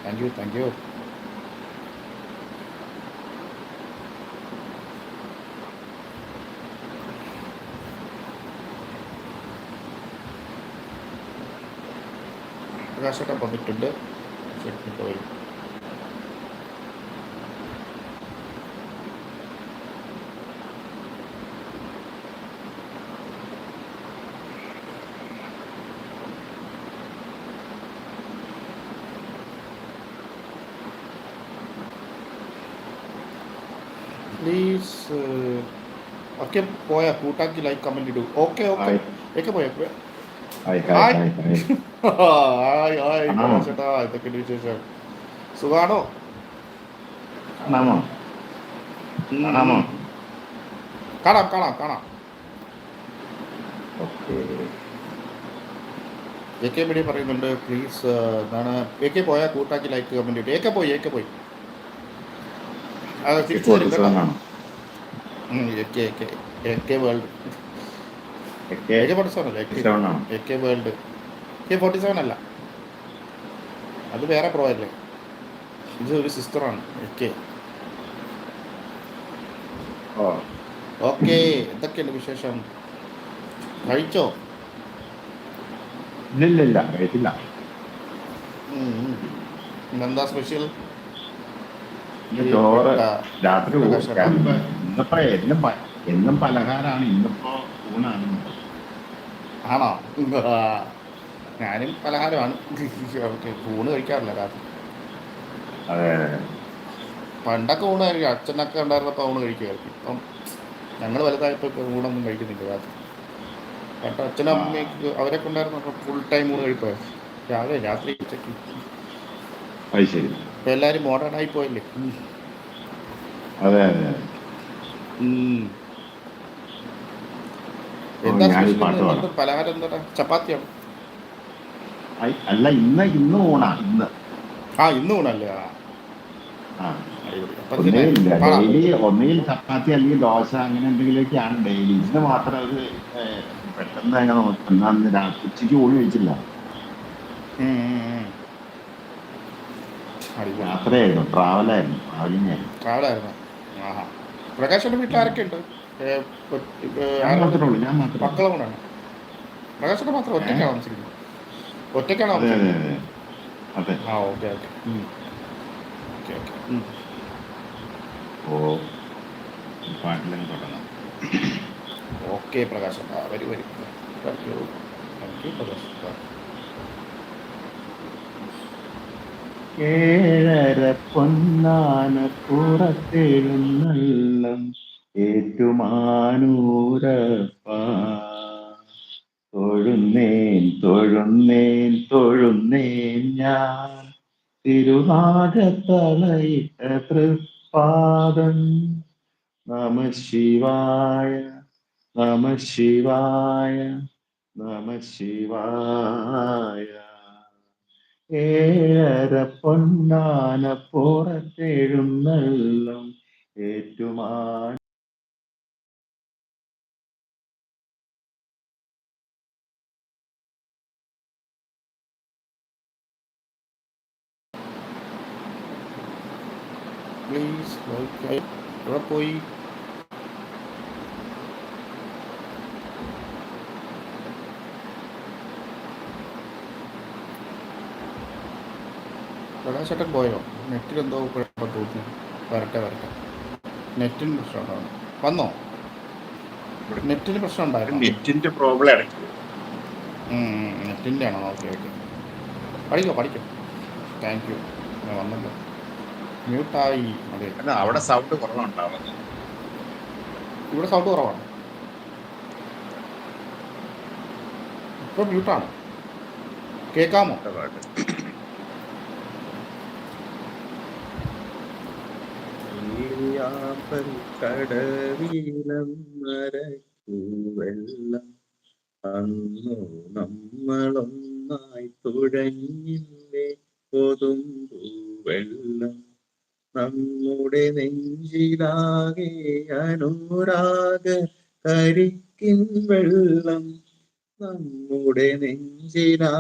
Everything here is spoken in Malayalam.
Thank you thank you. പ്രകാശേട്ടൻ വന്നിട്ടുണ്ട്. പോയി. പ്ലീസ് ഒക്കെ പോയാ കൂട്ടാക്കി ലൈക്ക് കമന്റ് ഇടൂ. ഓക്കെ ഓക്കെ ഒക്കെ പോയാ. ഹായ് ഹായ് ഹായ് പ്രകാശേട്ടാ, ഇതൊക്കെ വിശേഷം? സുഖാണോ? കാണാം കാണാം കാണാം. എ കെ മീഡിയ പറയുന്നുണ്ട് പ്ലീസ്. എന്താണ് എ കെ പോയാൽ കൂട്ടാക്കി ലൈക്ക് കമന്റ് ഇട്ടു. എ കെ പോയി തിരിച്ചു വരും കേട്ടോ. എ കെ വേൾഡ് AK-47 അല്ല, AK വേൾഡ്. AK-47 അല്ല, അത് വേറെ പ്രോ അല്ലേ. ഇത് ഒരു സിസ്റ്ററാണ് AK. ഓക്കെ, എന്തൊക്കെയുണ്ട് വിശേഷം? കഴിച്ചോ? ഇല്ല കഴിച്ചില്ല. എന്താ സ്പെഷ്യൽ? ചോറ് രാത്രി ഇന്നിപ്പോ എന്നും പലഹാരമാണ്, ഇന്നിപ്പോ ഊണാണ്. ആണോ? ഞാനും പലഹാരമാണ്. ഊണ് കഴിക്കാറില്ല രാത്രി. പണ്ടൊക്കെ ഊണ് കഴിക്കും, അച്ഛനൊക്കെ ഉണ്ടായിരുന്നപ്പോൾ ഊണ് കഴിക്കുമായിരുന്നു. ഇപ്പം ഞങ്ങൾ വലുതായപ്പോൾ ഊണൊന്നും കഴിക്കുന്നില്ല രാത്രി. പണ്ട് അച്ഛനും അമ്മയ്ക്ക് അവരൊക്കെ ഉണ്ടായിരുന്നപ്പോൾ ഫുൾ ടൈം ഊണ് കഴിക്കുമായിരുന്നു, രാവിലെ രാത്രി ഉച്ചയ്ക്ക്. ഇപ്പം എല്ലാവരും മോഡേൺ ആയി പോയല്ലേ. എന്താ സ്പെഷ്യൽ? പലഹാരം എന്താ? ചപ്പാത്തിയാണ്? അല്ല, ഇന്ന് ഊണാ. ഇന്ന് ഊണല്ലേ? ഒന്നുകിൽ ചപ്പാത്തി അല്ലെങ്കിൽ ദോശ, അങ്ങനെ എന്തെങ്കിലുമൊക്കെയാണ് ഡെയിലി. ഇന്ന് മാത്രം ഒരു പെട്ടെന്ന് തന്നെ ഉച്ചയ്ക്ക് ഊണ് കഴിച്ചില്ല. യാത്രയായിരുന്നു, ട്രാവലായിരുന്നു. പ്രകാശിന്റെ വീട്ടിൽ ആരൊക്കെ ഉണ്ട്? മക്കളെ കൊണ്ടാണ്. പ്രകാശിന്റെ മാത്രം ഒറ്റയ്ക്കാണ് താമസിക്കുന്നത്? ഒറ്റയ്ക്കാണ് താമസിക്കുന്നത്? Okay okay okay okay Prakash, വരി വരി. Thank you Prakash. 7 പൊന്നാന പുറത്തെഴുന്നള്ളം ഏറ്റുമാനൂരപ്പ. തൊഴുന്നേൻ ഞാൻ തിരുനാഗത്തലയിട്ട തൃപ്പാദം. നമ ശിവായ നമ ശിവായ നമ ശിവായ. 7 പൊന്നാന പുറത്തെഴുന്നള്ളം ഏറ്റുമാൻ. പ്ലീസ് എവിടെ പോയി? പ്രകാശേട്ടൻ പോയോ? നെറ്റിലെന്തോ കുഴപ്പം തോന്നി. വരട്ടെ. നെറ്റിന് പ്രശ്നമുണ്ടാവും. വന്നോ? നെറ്റിന് പ്രശ്നം ഉണ്ടായിരുന്നു. നെറ്റിൻ്റെ ആണോ? ഓക്കെ പഠിക്കോ. Thank you. വന്നല്ലോ, മ്യൂട്ടായി. അതെ, അവിടെ സൗണ്ട് കുറവുണ്ടാവും. ഇവിടെ സൗണ്ട് കുറവാണ്. ഇപ്പോൾ മ്യൂട്ടാണ്. കേൾക്കാമോ? വെള്ളം അന്നു നമ്മളൊന്നായി തുഴഞ്ഞില്ലേ കൊതുമ്പു വെള്ളം. നമ്മുടെ നെഞ്ചിലാകെ അനുരാഗ കരിക്കിൻ വെള്ളം. നമ്മുടെ നെഞ്ചിലാ